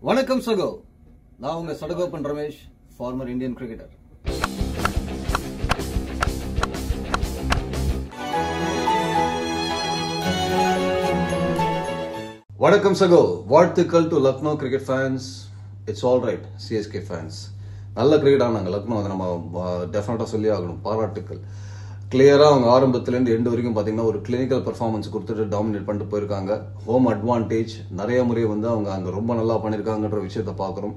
வணக்கம் சகோ, நான் உங்க Sadagopan Ramesh, farmer Indian cricketer. வணக்கம் சகோ, வாழ்த்துக்கள் to Lucknow cricket fans. It's all right. CSK fans நல்ல கிரிக்கெட் ஆனாங்க லக்னோ, அதை நம்ம டெஃபினட்டா சொல்லி ஆகணும். பாராட்டுக்கள். கிளியரா அவங்க ஆரம்பத்திலேருந்து எண்டு வரைக்கும் பார்த்தீங்கன்னா ஒரு கிளினிக்கல் பர்ஃபார்மன்ஸ் கொடுத்துட்டு டாமினேட் பண்ணிட்டு போயிருக்காங்க. ஹோம் அட்வான்டேஜ் நிறைய முறை வந்து அவங்க அங்கே ரொம்ப நல்லா பண்ணியிருக்காங்கன்ற விஷயத்த பார்க்குறோம்.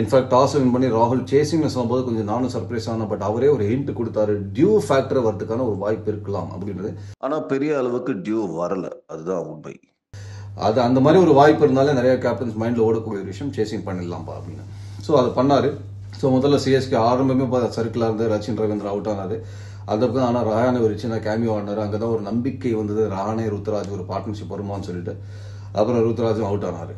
இன்ஃபேக்ட் டாஸ் வின் பண்ணி ராகுல் சேசிங்னு சொல்லும்போது கொஞ்சம் நானும் சர்ப்ரைஸ் ஆனேன். பட் அவரே ஒரு ஹிண்ட் கொடுத்தாரு, டியூ ஃபேக்டர் வரதுக்கான ஒரு வாய்ப்பு இருக்கலாம் அப்படின்றது. ஆனால் பெரிய அளவுக்கு டியூ வரல, அதுதான் உண்மை. அது அந்த மாதிரி ஒரு வாய்ப்பு இருந்தாலே நிறைய கேப்டன்ஸ் மைண்டில் ஓடக்கூடிய ஒரு விஷயம், சேசிங் பண்ணிடலாம்ப்பா அப்படின்னு. ஸோ அதை பண்ணாரு. ஸோ முதல்ல சிஎஸ்கே ஆரம்பமே சர்க்கிளாக இருந்து ரச்சின் ரவீந்திரா அவுட் ஆனாரு. அதுக்கு ஆனால் ரஹானே ஒரு சின்ன கேமியோ ஆனார். அங்கே தான் ஒரு நம்பிக்கை வந்தது, ரஹானே ருத்ராஜ் ஒரு பார்ட்னர்ஷிப் வருமானு சொல்லிட்டு. அப்புறம் ருத்ராஜும் அவுட் ஆனார்.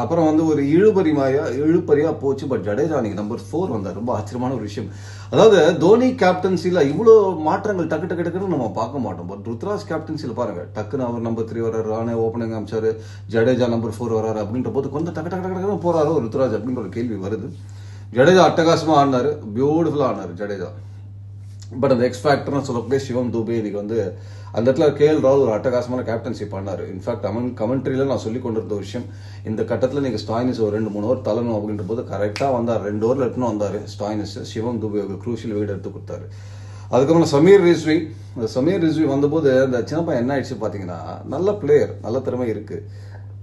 அப்புறம் வந்து ஒரு இழுபறியா போச்சு. பட் ஜடேஜா அன்னைக்கு நம்பர் 4 வந்தார். ரொம்ப ஆச்சரியமான ஒரு விஷயம். அதாவது தோனி கேப்டன்சியில் இவ்வளோ மாற்றங்கள் டக்கு டக்கு டக்குன்னு நம்ம பார்க்க மாட்டோம். பட் ருத்ராஜ் கேப்டன்சியில் பாருங்க, டக்குன்னு அவர் நம்பர் 3 வர்றாரு, ரஹானே ஓப்பனிங் அமைச்சாரு, ஜடேஜா நம்பர் 4 வர்றாரு. அப்படின்ற போது கொஞ்சம் டக்கு டக்கு டக்குன்னு போறாரோ ருத்ராஜ் அப்படின்ற ஒரு கேள்வி வருது. ஜடேஜா அட்டகாசமாக ஆடினாரு, பியூட்டிஃபுல்லாக ஆடினார் ஜடேஜா. பட் அந்த எக்ஸ் ஃபேக்டர்னு சொல்லக்கூடிய சிவம் தூபே இன்னைக்கு வந்து அந்த இடத்துல கேஎல் ராகுல் ஒரு அட்டகாசமான கேப்டன்சி பண்ணார். இன்ஃபேக்ட் கமெண்ட்ரியில் நான் சொல்லி கொண்டிருந்த விஷயம், இந்த கட்டத்தில் நீங்கள் ஸ்டாயினிஸ் ஒரு 2-3 ஓவர் தள்ளணும் அப்படின்ற போது கரெக்டாக வந்தார். 2 ஓவரில் எட்டுன்னு வந்தார் ஸ்டாயினிஸ். சிவம் தூபே ஒரு க்ரூஷியல் வீடு எடுத்து கொடுத்தாரு. அதுக்கப்புறம் சமீர் ரிஸ்வி வந்தபோது அந்த சின்ன பையன் என்ன ஆயிடுச்சு பார்த்தீங்கன்னா, நல்ல பிளேயர், நல்ல திறமை இருக்கு.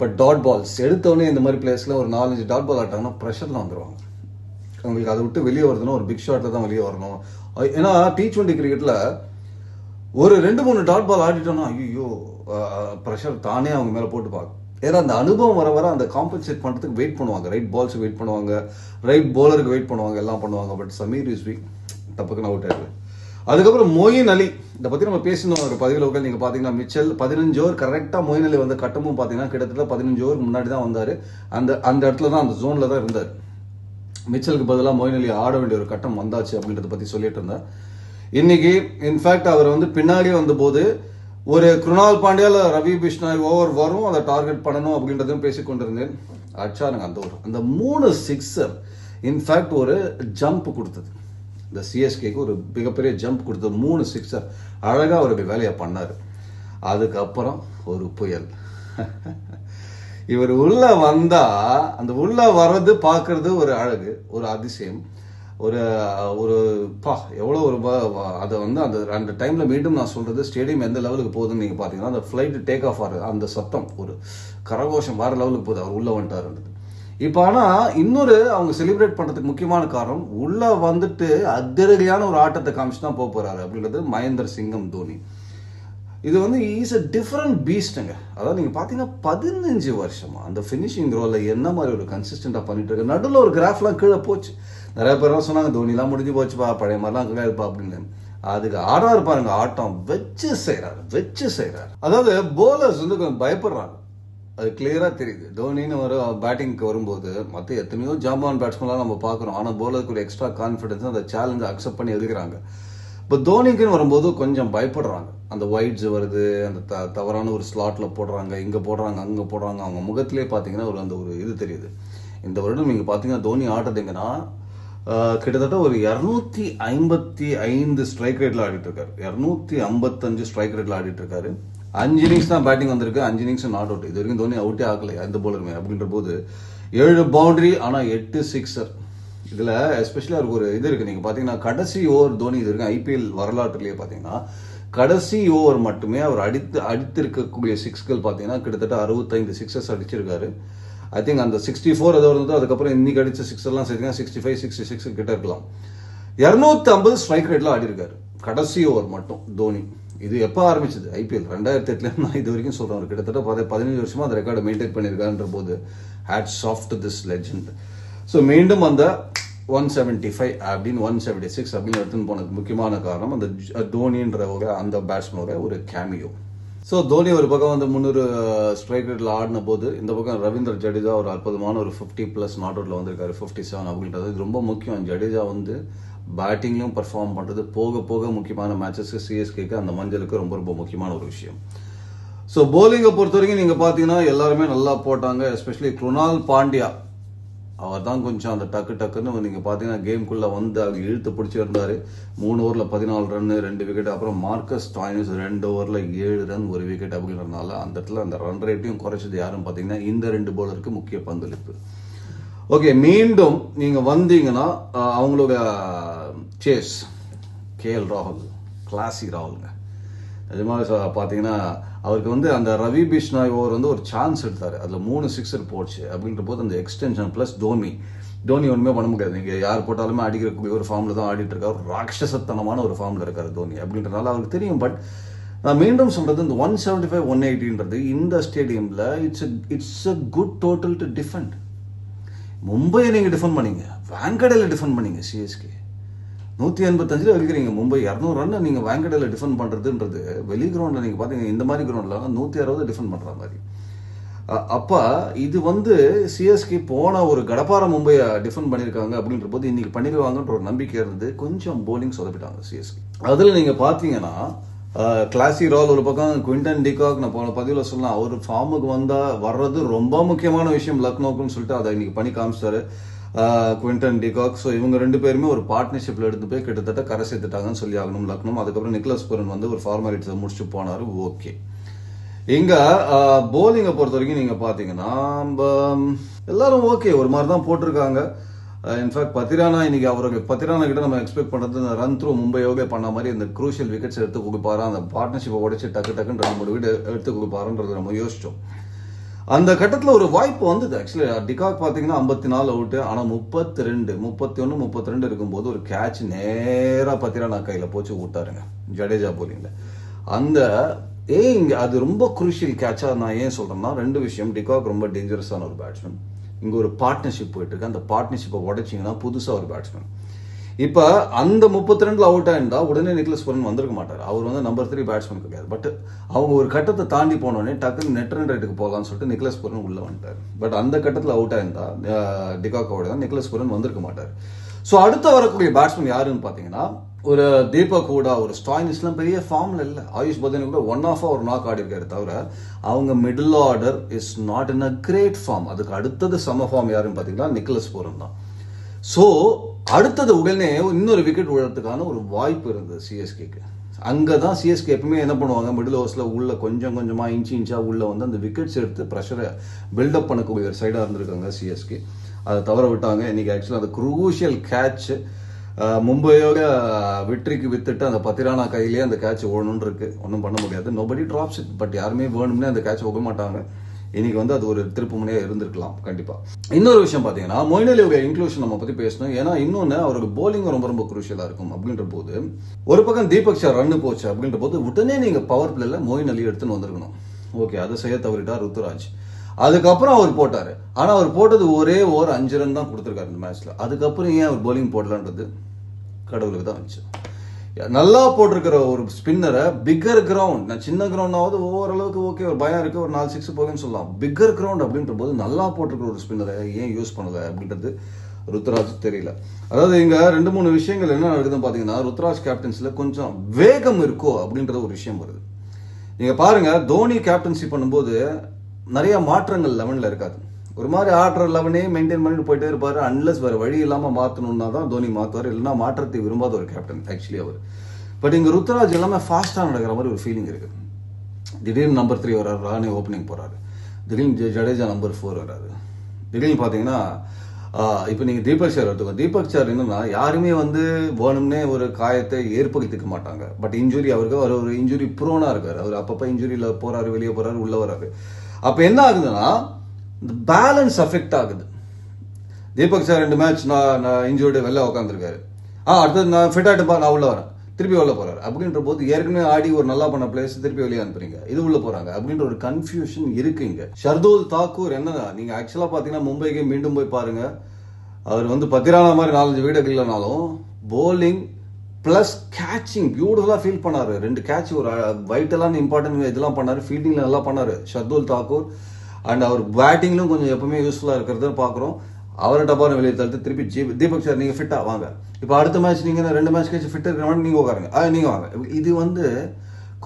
பட் டாட் பால்ஸ் எடுத்தோடனே இந்த மாதிரி பிளேயர்ஸ்ல ஒரு 4-5 டாட் பால் ஆட்டாங்கன்னா ப்ரெஷர்லாம் வந்துடுவாங்க. உங்களுக்கு அதை விட்டு வெளியே வருதுன்னா ஒரு பிக் ஷாட்டில் தான் வெளியே வரணும். ஏன்னா T20 கிரிக்கெட்டில் ஒரு 2-3 டாட் பால் ஆடிட்டோம்னா ஐயோ ப்ரெஷர் தானே அவங்க மேலே போட்டு பார்க்கும். ஏன்னா அந்த அனுபவம் வர வர அந்த காம்பன்சேட் பண்ணுறதுக்கு வெயிட் பண்ணுவாங்க. ரைட் பால்ஸ் வெயிட் பண்ணுவாங்க, ரைட் பவுலருக்கு வெயிட் பண்ணுவாங்க, எல்லாம் பண்ணுவாங்க. பட் சமீர் ரிஸ்வி தப்புக்குன்னு அவுட் ஆயிடுது. அதுக்கப்புறம் மொயின் அலி, இதை பற்றி நம்ம பேசணும் ஒரு 10 ஓவர். நீங்கள் பார்த்தீங்கன்னா மிச்சல் 15 ஓவர் கரெக்டாக மொயின் அலி வந்து கட்டமும் பார்த்தீங்கன்னா கிட்டத்தட்ட 15 ஓவர் முன்னாடி தான் வந்தார். அந்த இடத்துல தான், அந்த ஜோனில் தான் இருந்தார். மிச்சலுக்கு பதிலாக மொயின் அலி ஆட வேண்டிய ஒரு கட்டம் வந்தாச்சு அப்படின்றத பற்றி சொல்லிட்டு இருந்தேன். இன்னைக்கு இன்ஃபேக்ட் அவர் வந்து பின்னாடி வந்தபோது ஒரு குருணால் பாண்டியால ரவி பிஷ்னாய் ஓவர் வரும், அதை டார்கெட் பண்ணணும் அப்படின்றதும் பேசி கொண்டிருந்தேன். அடிச்சாருங்க அந்த 3 சிக்ஸர். இன்ஃபேக்ட் ஒரு ஜம்ப் கொடுத்தது, இந்த சிஎஸ்கேக்கு ஒரு மிகப்பெரிய ஜம்ப் கொடுத்தது. 3 சிக்ஸர் அழகாக அவருடைய வேலையை பண்ணார். அதுக்கப்புறம் ஒரு புயல். இவர் உள்ள வந்தா அந்த உள்ள வர்றது பார்க்கறது ஒரு அழகு, ஒரு அதிசயம், ஒரு ஒரு பா எவ்வளோ ஒரு அதை வந்து அந்த டைம்ல மீண்டும் நான் சொல்றது, ஸ்டேடியம் எந்த லெவலுக்கு போகுதுன்னு நீங்க பாத்தீங்கன்னா, அந்த ஃபிளைட் டேக் ஆஃப் ஆகுது, அந்த சத்தம் ஒரு கரகோஷம் வேற லெவலுக்கு போகுது. அவர் உள்ள வந்துட்டாருன்றது. இப்போ ஆனா இன்னொரு அவங்க செலிப்ரேட் பண்றதுக்கு முக்கியமான காரணம், உள்ள வந்துட்டு அதிரடியான ஒரு ஆட்டத்தை காமிச்சு தான் போறாரு அப்படின்றது மகேந்திர சிங்கம் தோனி. இது வந்து இஸ் அ டிஃப்ரெண்ட் பீஸ்ட்டுங்க. அதாவது நீங்கள் பார்த்தீங்கன்னா 15 வருஷமா அந்த ஃபினிஷிங் ரோலில் என்ன மாதிரி ஒரு கன்சிஸ்டண்டாக பண்ணிட்டு இருக்கு. நடுவில் ஒரு கிராஃப்லாம் கீழே போச்சு. நிறைய பேர்லாம் சொன்னாங்க தோனிலாம் முடிஞ்சு போச்சுப்பா, பழைய மாதிரிலாம் கிடையாதுப்பா அப்படின்னு. அதுக்கு ஆடாரு பாருங்க, ஆட்டம் வச்சு செய்கிறாரு. அதாவது போலர்ஸ் வந்து கொஞ்சம் பயப்படுறாங்க, அது கிளியராக தெரியுது. தோனின்னு ஒரு பேட்டிங்க்கு வரும்போது மற்ற எத்தனையோ ஜாம்பான் பேட்ஸ்மேன்லாம் நம்ம பார்க்குறோம். ஆனால் போலருக்கு ஒரு எக்ஸ்ட்ரா கான்ஃபிடன்ஸ், அந்த சேலஞ்சை அக்செப்ட் பண்ணி எடுக்கிறாங்க. இப்போ தோனிக்குன்னு வரும்போது கொஞ்சம் பயப்படுறாங்க. அந்த வைட்ஸ் வருது, அந்த தவறான ஒரு ஸ்லாட்ல போடுறாங்க, இங்கே போடுறாங்க, அங்கே போடுறாங்க. அவங்க முகத்திலே பார்த்தீங்கன்னா அந்த ஒரு இது தெரியுது. இந்த வருடம் நீங்கள் பார்த்தீங்கன்னா தோனி ஆடுறதுங்கன்னா கிட்டத்தட்ட ஒரு 255 ஸ்ட்ரைக் ரேட்ல ஆடிட்டு இருக்காரு. 255 ஸ்ட்ரைக் ரேட்ல ஆடிட்டு இருக்காரு. 5 இன்னிங்ஸ் தான் பேட்டிங் வந்திருக்கு, 5 இன்னிங்ஸ் நாட் அவுட். இது வரைக்கும் தோனி அவுட்டே ஆகலை எந்த போலருமே. அப்படின்ற போது 7 பவுண்டரி, ஆனால் 8 சிக்ஸர். இதுல எஸ்பெஷலி அவருக்கு ஒரு இது இருக்கு. நீங்க பாத்தீங்கன்னா கடைசி ஓவர் தோனி இது இருக்கு ஐபிஎல் வரலாற்றுலயே பாத்தீங்கன்னா கடைசி ஓவர் மட்டுமே அவர் அடித்திருக்கக்கூடிய சிக்ஸ்கள் பாத்தீங்கன்னா கிட்டத்தட்ட 65 சிக்ஸஸ் அடிச்சிருக்காரு. ஐ திங்க் அந்த 64 ஏதோ இருந்தது. அதுக்கப்புறம் இன்னைக்கு அடிச்ச சிக்ஸ் எல்லாம் சேர்த்தீங்கன்னா 65 66 கிட்ட இருக்கலாம். 250 ஸ்ட்ரைக் ரேட்ல ஆடி இருக்காரு கடைசி ஓவர் மட்டும் தோனி. இது எப்ப ஆரம்பிச்சது? ஐபிஎல் 2008 நான் இது வரைக்கும் சொல்றேன். கிட்டத்தட்ட 15 வருஷமா அந்த ரெக்கார்டை மெயின்டைன் பண்ணிருக்காருன்ற போது hats off to this legend. So மீண்டும் அந்த 175 அப்படின்னு 176 அப்படின்னு எடுத்துன்னு போனதுக்கு முக்கியமான காரணம் அந்த தோனின்ற அந்த பேட்ஸ்மேனோட ஒரு கேமியோ. ஸோ தோனி ஒரு பக்கம் வந்து 300 ஸ்ட்ரைக் ரேட்ல ஆடின போது, இந்த பக்கம் ரவீந்திர ஜடேஜா ஒரு அற்புதமான ஒரு 50+ நாட் அவுட்ல வந்திருக்காரு, 57 அப்படின்றது. இது ரொம்ப முக்கியம். ஜடேஜா வந்து பேட்டிங்லையும் பர்ஃபார்ம் பண்றது போக போக முக்கியமான மேட்சஸ் சிஎஸ்கேக்கு அந்த மஞ்சளுக்கு ரொம்ப ரொம்ப முக்கியமான ஒரு விஷயம். ஸோ போலிங்கை பொறுத்த வரைக்கும் நீங்கள் பார்த்தீங்கன்னா எல்லாருமே நல்லா போட்டாங்க. எஸ்பெஷலி குருணால் பாண்டியா அவர் தான் கொஞ்சம் அந்த டக்குன்னு நீங்கள் பார்த்தீங்கன்னா கேம்குள்ளே வந்து அவர் இழுத்து பிடிச்சிருந்தார். 3 ஓவரில் 14 ரன்னு 2 விக்கெட். அப்புறம் மார்க்கஸ் ஸ்டாய்னிஸ் 2 ஓவரில் 7 ரன் 1 விக்கெட் அப்படின்றதுனால அந்த இடத்துல அந்த ரன் ரேட்டையும் குறைச்சது யாருன்னு பார்த்தீங்கன்னா இந்த 2 பவுலருக்கு முக்கிய பங்களிப்பு. ஓகே, மீண்டும் நீங்கள் வந்தீங்கன்னா அவங்களோட சேஸ் KL ராகுல், கிளாசி ராகுலுங்க. நிஜமாக பார்த்தீங்கன்னா அவருக்கு வந்து அந்த ரவி பிஷ்னாய் ஓவர் வந்து ஒரு சான்ஸ் எடுத்தார். அதில் 3 சிக்ஸர் போச்சு. அப்படின்ற போது அந்த எக்ஸ்டென்ஷன் ப்ளஸ் தோனி ஒன்றுமே பண்ண முடியாது. நீங்கள் யார் போட்டாலுமே அடிக்கிறக்கூடிய ஒரு ஃபார்மில் தான் ஆடிட்டு இருக்காரு. ராட்சசத்தனமான ஒரு ஃபார்மில் இருக்காரு தோனி அப்படின்றனால அவருக்கு தெரியும். பட் நான் மீண்டும் சொல்கிறது, இந்த 175 180ன்றது இந்த ஸ்டேடியமில் it's a good total to defend. மும்பையை நீங்கள் டிஃபெண்ட் பண்ணீங்க, வாங்கடையில் டிஃபெண்ட் பண்ணீங்க. சிஎஸ்கே 185 வைக்கிறீங்க. மும்பை 200 ரன் நீங்கள் வாங்கடையில் டிஃபெண்ட் பண்ணுறதுன்றது வெளி கிரவுண்டில் நீங்கள் பார்த்தீங்கன்னா இந்த மாதிரி கிரவுண்டில் 160 டிஃபெண்ட் பண்ணுற மாதிரி. அப்போ இது வந்து சிஎஸ்கே போன ஒரு கடப்பார மும்பையை டிஃபெண்ட் பண்ணியிருக்காங்க அப்படின்ற போது இன்னைக்கு பண்ணிடுவாங்கன்ற ஒரு நம்பிக்கை இருந்தது. கொஞ்சம் போலிங் சொதப்பிட்டாங்க சிஎஸ்கே. அதில் நீங்கள் பார்த்தீங்கன்னா கிளாசி ராகுல் ஒரு பக்கம், குவிண்டன் டிகாக் நான் போன பதிவில் சொல்லலாம், அவர் ஃபார்முக்கு வர்றது ரொம்ப முக்கியமான விஷயம் லக்னோக்குன்னு சொல்லிட்டு அதை இன்னைக்கு பண்ணி காமிச்சிட்டாரு குவிண்டன் டிகாக். ஸோ இவங்க 2 பேருமே ஒரு பார்ட்னர்ஷிப்பில் எடுத்து போய் கிட்டத்தட்ட கரை சேர்த்துட்டாங்கன்னு சொல்லி ஆகணும் லக்னோ. அதுக்கப்புறம் நிக்லஸ் புரன் வந்து ஒரு ஃபார்மாலிட்டிஸை முடிச்சுட்டு போனார். ஓகே, இங்கே போலிங்கை பொறுத்த வரைக்கும் நீங்கள் பார்த்தீங்கன்னா எல்லாரும் ஓகே ஒரு மாதிரி தான் போட்டிருக்காங்க. இன்ஃபேக்ட் பத்திரானா இன்னைக்கு பத்திரானா கிட்ட நம்ம எக்ஸ்பெக்ட் பண்ணுறது ரன் த்ரூ மும்பையோகே பண்ண மாதிரி இந்த க்ரூஷியல் விக்கெட்ஸ் எடுத்து கொடுப்பாரா, அந்த பார்ட்னர்ஷிப்பை உடைச்சு டக்குன்னு 2-3 விக்கெட் எடுத்து கொடுப்பாருன்றது நம்ம யோசிச்சோம். அந்த கட்டத்தில் ஒரு வாய்ப்பு வந்தது. ஆக்சுவலி டிகாக் பார்த்தீங்கன்னா 54 அவுட்டு. ஆனால் 31 32 இருக்கும்போது ஒரு கேட்ச் நேராக பத்திரானா கையில் போச்சு விட்டாருங்க ஜடேஜா போலிங்கில். அந்த இங்கே அது ரொம்ப குரூஷியல் கேட்சாக நான் ஏன் சொல்கிறேன்னா 2 விஷயம். டிகாக் ரொம்ப டேஞ்சரஸான ஒரு பேட்ஸ்மேன். இங்கே ஒரு பார்ட்னர்ஷிப் போயிட்டு இருக்கு. அந்த பார்ட்னர்ஷிப்பை உடைச்சிங்கன்னா புதுசாக ஒரு பேட்ஸ்மேன். இப்போ அந்த 32 அவுட் ஆயிருந்தா உடனே நிக்லஸ் புரன் வந்திருக்க மாட்டார். அவர் வந்து நம்பர் 3 பேட்ஸ்மேன் கிடையாது. பட் அவங்க ஒரு கட்டத்தை தாண்டி போனோடனே டக்குன்னு நெட் ரன் ரேட்டுக்கு போகலான்னு சொல்லிட்டு நிக்லஸ் புரன் உள்ள வந்துட்டார். பட் அந்த கட்டத்தில் அவுட் ஆயிருந்தா டிகாக்கோட தான் நிக்லஸ் புரன் வந்திருக்க மாட்டார். ஸோ அடுத்த வரக்கூடிய பேட்ஸ்மேன் யாருன்னு பார்த்தீங்கன்னா ஒரு தீபக் ஹூடா, ஒரு ஸ்டாய்னிஸ்லாம் பெரிய ஃபார்ம்ல இல்லை. ஆயுஷ் பதனி கூட ஒன் ஆஃப் ஒரு நாக் ஆடி இருக்காரு. தவிர அவங்க middle order is not in a great form. அதுக்கு அடுத்தது சம ஃபார்ம் யாருன்னு பார்த்தீங்கன்னா நிக்லஸ் புரன் தான். ஸோ அடுத்தது உடனே இன்னொரு விக்கெட் விழுறதுக்கான ஒரு வாய்ப்பு இருந்தது சிஎஸ்கேக்கு. அங்கே தான் சிஎஸ்கே எப்பவுமே என்ன பண்ணுவாங்க, மிடில் ஓவர்ஸில் உள்ள கொஞ்சமாக இன்ச்சா உள்ள வந்து அந்த விக்கெட்ஸ் எடுத்து ப்ரெஷரை பில்டப் பண்ணக்கூடிய ஒரு சைடாக இருந்திருக்காங்க சிஎஸ்கே. அதை தவற விட்டாங்க. இன்னைக்கு ஆக்சுவலாக அந்த குரூஷியல் கேட்ச் மும்பையோட வெற்றிக்கு வித்துட்டு அந்த பத்திரானா கையிலேயே அந்த கேட்ச் ஓடணும்னு இருக்கு. ஒன்றும் பண்ண முடியாது. Nobody drops it. பட் யாருமே வேணும்னே அந்த கேட்ச் போக மாட்டாங்க. இன்னைக்கு வந்து அது ஒரு திருப்பு முனையாக இருந்திருக்கலாம் கண்டிப்பா. இன்னொரு விஷயம் பார்த்தீங்கன்னா மொயின் அலியோட இன்க்ளூஷன் நம்ம பற்றி பேசணும். ஏன்னா இன்னொன்று அவரோட போலிங் ரொம்ப குரூஷியலாக இருக்கும். அப்படின்ற போது ஒரு பக்கம் தீபக் ஷா ரன்னு போச்சு அப்படின்ற போது உடனே நீங்கள் பவர் பிளேல மொயின் அலி எடுத்துன்னு வந்திருக்கணும். ஓகே, அதை செய்ய தவறிட்டார் ருத்துராஜ். அதுக்கப்புறம் அவர் போட்டார். ஆனால் அவர் போட்டது ஒரே ஓவர் 5 ரன் தான் கொடுத்துருக்காரு இந்த மேட்ச்ல. அதுக்கப்புறம் ஏன் அவர் போலிங் போடலான்றது கடவுளுக்கு தான் வந்துச்சு. நல்லா போட்டிருக்கிற ஒரு ஸ்பின்னரை பிக்கர் கிரவுண்ட், நான் சின்ன கிரவுண்டாவது ஓரளவுக்கு ஓகே ஒரு பயம் இருக்கு, ஒரு 4 6 போகுன்னு சொல்லலாம். பிக்கர் கிரவுண்ட் அப்படின்ற போது நல்லா போட்டிருக்கிற ஒரு ஸ்பின்னரை ஏன் யூஸ் பண்ணல அப்படின்றது ருத்ராஜ் தெரியல. அதாவது இங்க 2-3 விஷயங்கள் என்ன நடக்குதுன்னு பாத்தீங்கன்னா ருத்ராஜ் கேப்டன்சில கொஞ்சம் வேகம் இருக்கோ அப்படின்ற ஒரு விஷயம் வருது. நீங்க பாருங்க, தோனி கேப்டன்சி பண்ணும்போது நிறைய மாற்றங்கள் 11ல இருக்காது. ஒரு மாதிரி ஆடுற 11 மெயின்டைன் பண்ணிட்டு போயிட்டே இருப்பாரு. அன்லஸ் வேற வழி இல்லாம மாத்தணும்னா தான் தோனி மாத்துவார். இல்லைன்னா மாற்றத்தை விரும்பாத ஒரு கேப்டன் ஆக்சுவலி அவர். பட் இங்க ருத்ராஜ் எல்லாமே ஃபாஸ்டா நடக்கிற மாதிரி ஒரு ஃபீலிங் இருக்கு. திடீர்னு நம்பர் 3 வர்றாரு, ராணி ஓப்பனிங் போறாரு. திடீர்னு ஜடேஜா நம்பர் 4 வர்றாரு. திடீர்னு பாத்தீங்கன்னா இப்போ நீங்க தீபக் சார் எடுத்துக்கோ. தீபக் சார் என்னன்னா யாருமே வந்து வேணும்னே ஒரு காயத்தை ஏற்படுத்திக்க மாட்டாங்க. பட் இன்ஜுரி அவருக்கு அவர் ஒரு இன்ஜுரி ப்ரோனா இருக்காரு. அவர் அப்பப்ப இன்ஜுரியில போறாரு, வெளியே போறாரு, உள்ள வராரு. அப்ப என்ன ஆகுதுன்னா இந்த பேலன்ஸ் அஃபெக்ட் ஆகுது. தீபக் சார் 2 மேட்ச் நான் இன்ஜூர்டு வெளில உட்காந்துருக்காரு. அடுத்தது நான் ஃபிட் ஆகிட்டுப்பா, நான் உள்ள வரேன், திருப்பி உள்ள போறாரு. அப்படின்ற போது ஏற்கனவே ஆடி ஒரு நல்லா பண்ண பிளேஸ் திருப்பி வெளியே அனுப்புறீங்க, இது உள்ள போறாங்க அப்படின்ற ஒரு கன்ஃபியூஷன் இருக்கு இங்க. ஷர்துல் தாக்கூர் என்னன்னா, நீங்க ஆக்சுவலா பாத்தீங்கன்னா மும்பைக்கு மீண்டும் போய் பாருங்க, அவர் வந்து பத்திரானா மாதிரி 4-5 வீடு இல்லைனாலும் போலிங் பிளஸ் கேட்சிங் பியூட்டிஃபுல்லா ஃபீல் பண்ணாரு. 2 கேட்ச் ஒரு வைட்டலான இம்பார்ட்டன்ட் இதெல்லாம் பண்ணாரு. ஃபீல்டிங்ல நல்லா பண்ணாரு ஷர்துல் தாக்கூர். அண்ட் அவர் பேட்டிங்லும் கொஞ்சம் எப்பவுமே யூஸ்ஃபுல்லா இருக்கிறத பாக்குறோம். அவரை டப்பான வெளியே தடுத்து திருப்பி தீபக் சார் நீங்க ஃபிட்டா வாங்க, இப்போ அடுத்த மேட்ச் நீங்க 2 மேட்ச் கழிச்சு ஃபிட் இருக்கிற நீங்க உட்காருங்க, நீங்க வாங்க. இது வந்து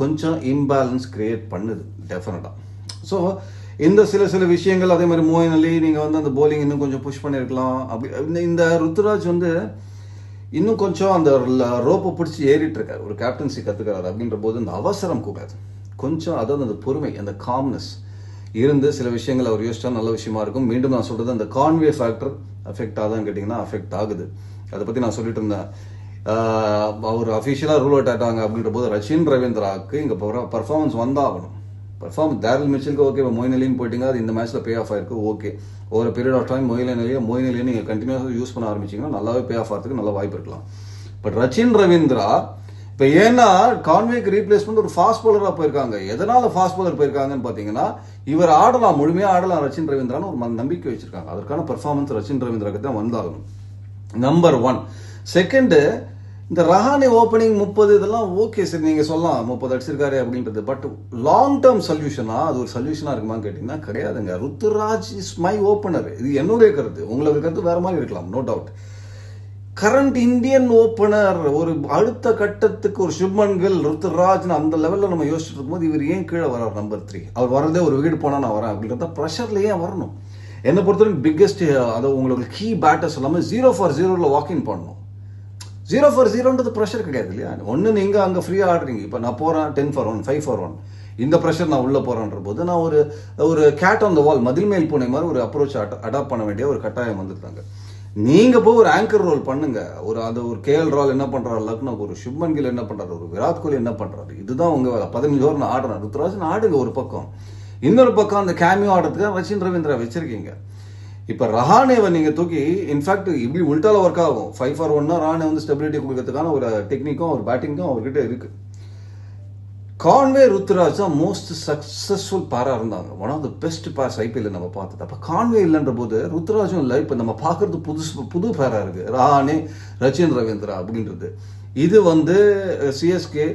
கொஞ்சம் இம்பேலன்ஸ் கிரியேட் பண்ணுது டெஃபினட்டா. ஸோ இந்த சில விஷயங்கள் அதே மாதிரி மோயின் அலி நீங்கள் வந்து அந்த போலிங் இன்னும் கொஞ்சம் புஷ் பண்ணியிருக்கலாம். அப்படி இந்த ருத்துராஜ் வந்து இன்னும் கொஞ்சம் அந்த ரோப்பை பிடிச்சி ஏறிட்டு இருக்காரு, ஒரு கேப்டன்சி கற்றுக்கிறாரு. அப்படின்ற போது இந்த அவசரம் கூடாது, கொஞ்சம் அதாவது அந்த பொறுமை, அந்த காம்னஸ் இருந்து சில விஷயங்கள் அவர் யோசிச்சா நல்ல விஷயமா இருக்கும். மீண்டும் நான் சொல்றது அந்த கான்வே ஃபேக்டர் அஃபெக்ட் ஆகுதான்னு கேட்டிங்கன்னா அஃபெக்ட் ஆகுது. அதை பற்றி நான் சொல்லிட்டு இருந்தேன். அவர் அஃபிஷியலாக ரூல் அவுட் ஆகிட்டாங்க அப்படின்ற போது ரச்சின் ரவீந்திராவுக்கு இங்கே பர்ஃபார்மன்ஸ் வந்தாகணும். பர்ஃபார்மன்ஸ் டேரல் மிச்சலுக்கு ஓகே, இப்போ மொயின் அலின்னு போயிட்டீங்க, அது இந்த மேட்ச்சில் பே ஆஃப் ஆயிருக்கு, ஓகே. ஒரு பீரியட் ஆஃப் டைம் மொயின் அலியை நீங்கள் கண்டினியூஸாக யூஸ் பண்ண ஆரம்பிச்சிங்கன்னா நல்லாவே பே ஆஃப் ஆகிறதுக்கு நல்ல வாய்ப்பு இருக்கலாம். பட் ரச்சின் ரவீந்திரா இப்போ ஏன்னா கான்வேக்கு ரீப்ளேஸ்மெண்ட் ஒரு ஃபாஸ்ட் பவுலராக போயிருக்காங்க. எதனால ஃபாஸ்ட் பவுலர் போயிருக்காங்கன்னு பார்த்தீங்கன்னா, இவர் ஆடலாம், முழுமையாக ஆடலாம் ரச்சின் ரவீந்திரான்னு ஒரு நம்பிக்கை வச்சிருக்காங்க. அதற்கான பெர்ஃபார்மன்ஸ் ரச்சின் ரவீந்திராக்கு தான் வந்தாகணும். நம்பர் 1. செகண்டு, இந்த ரஹானே ஓப்பனிங் 30 இதெல்லாம் ஓகே, சரி நீங்கள் சொல்லலாம் 30 அடிச்சிருக்காரு அப்படின்றது. பட் லாங் டேர்ம் சொல்யூஷனா, அது ஒரு சொல்யூஷனாக இருக்குமான்னு கேட்டிங்கன்னா கிடையாதுங்க. Ruturaj is my opener. இது என்னுடைய கருத்து, உங்களுக்கு கருத்து வேற மாதிரி இருக்கலாம், no doubt. Current Indian opener ஒரு அடுத்த கட்டத்துக்கு ஒரு சுப்மன் கில், ருத்துராஜ் அந்த லெவலில் நம்ம யோசிச்சுட்டு இருக்கும்போது இவர் ஏன் கீழே வர்றார் நம்பர் 3? அவர் வரதே ஒரு வீடு போனால் நான் வரேன் அப்படின்றத ப்ரெஷரில் ஏன் வரணும்? என்னை பொறுத்தவரைக்கும் பிக்கெஸ்ட் அதை உங்களுக்கு கீ பேட்டர்ஸ் எல்லாமே 0 for 0 வாக்கிங் பண்ணணும். 0 for 0 ப்ரெஷர் கிடையாது இல்லையா? ஒன்று நீங்கள் அங்கே ஃப்ரீயாக ஆடுறீங்க. இப்போ நான் போகிறேன் 10 for 1, 5 for 1, இந்த ப்ரெஷர் நான் உள்ளே போகிறேன்ற போது நான் ஒரு கேட் ஆன் த வால், மதில் மேல் பூனை மாதிரி ஒரு அப்ரோச் அடாப்ட் பண்ண வேண்டிய ஒரு கட்டாயம் வந்துருக்காங்க. நீங்கள் போய் ஒரு ஆங்கர் ரோல் பண்ணுங்க. ஒரு கேஎல் ராகுல் என்ன பண்ணுறாரு, லக்னோ ஒரு சுப்மன் கில் என்ன பண்ணுறாரு, ஒரு விராட் கோலி என்ன பண்ணுறாரு, இதுதான் உங்கள் வேலை. 15 ஓவர் நான் ஆடுறேன், ருத்துராஜ் ஆடுங்க ஒரு பக்கம். இன்னொரு பக்கம் அந்த கேமியோ ஆடுறதுக்கு ரச்சின் ரவீந்திரா வச்சிருக்கீங்க. இப்போ ரஹானேவை நீங்கள் தூக்கி, இன்ஃபேக்ட் இப்படி உல்டால ஒர்க் ஆகும். 5 for 1 ரஹானே வந்து ஸ்டெபிலிட்டி கொடுக்கறதுக்கான ஒரு டெக்னிக்கும் ஒரு பேட்டிங்கும் அவர்கிட்ட இருக்கு. கான்வே ருத்துராஜ் தான் மோஸ்ட் சக்சஸ்ஃபுல் பேராக இருந்தாங்க. One of the best pairs IPL நம்ம பார்த்தது. அப்போ கான்வே இல்லைன்ற போது ருத்துராஜும் இல்லை. இப்போ நம்ம பார்க்கறது புது பேராக இருக்கு, ரஹானே ரச்சின் ரவீந்திரா அப்படின்றது. இது வந்து சிஎஸ்கே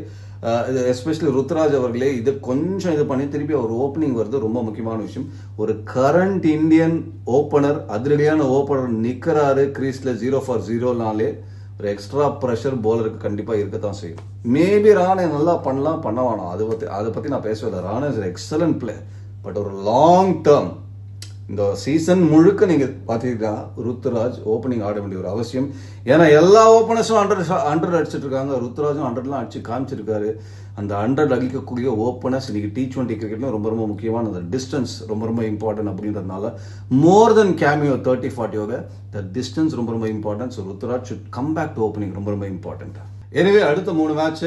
எஸ்பெஷலி ருத்துராஜ் அவர்களே இதை கொஞ்சம் இது பண்ணி திருப்பி அவர் ஓப்பனிங் வருது ரொம்ப முக்கியமான விஷயம். ஒரு கரண்ட் இந்தியன் ஓப்பனர், அதிரடியான ஓப்பனர் நிற்கிறாரு கிரீஸில் 0 for 0னாலே ஒரு எக்ஸ்ட்ரா ப்ரெஷர் போலருக்கு கண்டிப்பாக இருக்கத்தான் செய்யும். மேபி ராணே நல்லா பண்ணலாம், பண்ண வேணாம், அதை பற்றி நான் பேசவில்லை. Rane is excellent player. But ஒரு லாங் டேர்ம் இந்த சீசன் முழுக்க நீங்கள் பார்த்தீங்கன்னா ருத்துராஜ் ஓப்பனிங் ஆட வேண்டிய ஒரு அவசியம். ஏன்னா எல்லா ஓப்பனர்ஸும் 100 அடிச்சிட்டு இருக்காங்க. ருத்துராஜும் 100லாம் அடிச்சு காமிச்சிருக்காரு. அந்த 100 அடிக்கக்கூடிய ஓப்பனர்ஸ் இன்னைக்கு T20 கிரிக்கெட்ல ரொம்ப முக்கியமான அந்த டிஸ்டன்ஸ் ரொம்ப இம்பார்ட்டன்ட். அப்படின்றதுனால more than cameo 30-40 the distance ரொம்ப important. So Ruturaj should come back to opening, ரொம்ப இம்பார்ட்டன்ட். எனவே அடுத்த 3 மேட்ச்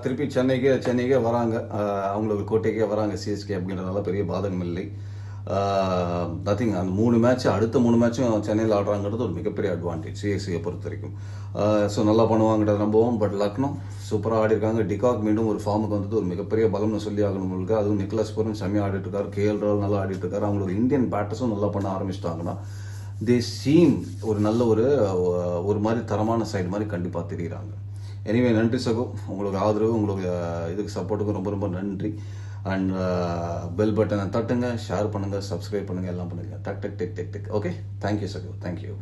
திருப்பி சென்னைக்கே வராங்க, அவங்களுக்கு கோட்டைக்கே வராங்க சிஎஸ்கே. அப்படின்றதுனால பெரிய பாதகம் இல்லை. நத்திங். அந்த 3 மேட்ச், அடுத்த 3 மேட்சும் சென்னையில் ஆடுறாங்கிறது ஒரு மிகப்பெரிய அட்வான்டேஜ் சிஎஸ்சியை பொறுத்த வரைக்கும். ஸோ நல்லா பண்ணுவாங்கன்றத நம்புவோம். பட் லக்னோ சூப்பராக ஆடி இருக்காங்க. டிகாக் மீண்டும் ஒரு ஃபார்முக்கு வந்தது ஒரு மிகப்பெரிய பலம்னு சொல்லி ஆகணும் உங்களுக்கு. அதுவும் நிக்கலஸ் பூரன் செம்மையாக ஆடிட்டு இருக்காரு, கேஎல் ராகுல் நல்லா ஆடிட்டு இருக்காரு. அவங்களோட இந்தியன் பேட்டர்ஸும் நல்லா பண்ண ஆரம்பிச்சிட்டாங்கன்னா தே சீம் ஒரு நல்ல ஒரு மாதிரி தரமான சைடு மாதிரி கண்டிப்பாக தெரியுறாங்க. எனிவே நன்றி சகோ, உங்களுக்கு ஆதரவு, உங்களுக்கு இதுக்கு சப்போர்ட்டுக்கும் ரொம்ப நன்றி. அண்ட் பெல் பட்டனை தட்டுங்க, ஷேர் பண்ணுங்க, சப்ஸ்கிரைப் பண்ணுங்க, எல்லாம் பண்ணுங்க. டக். ஓகே, தேங்க்யூ சகோ, தேங்க்யூ.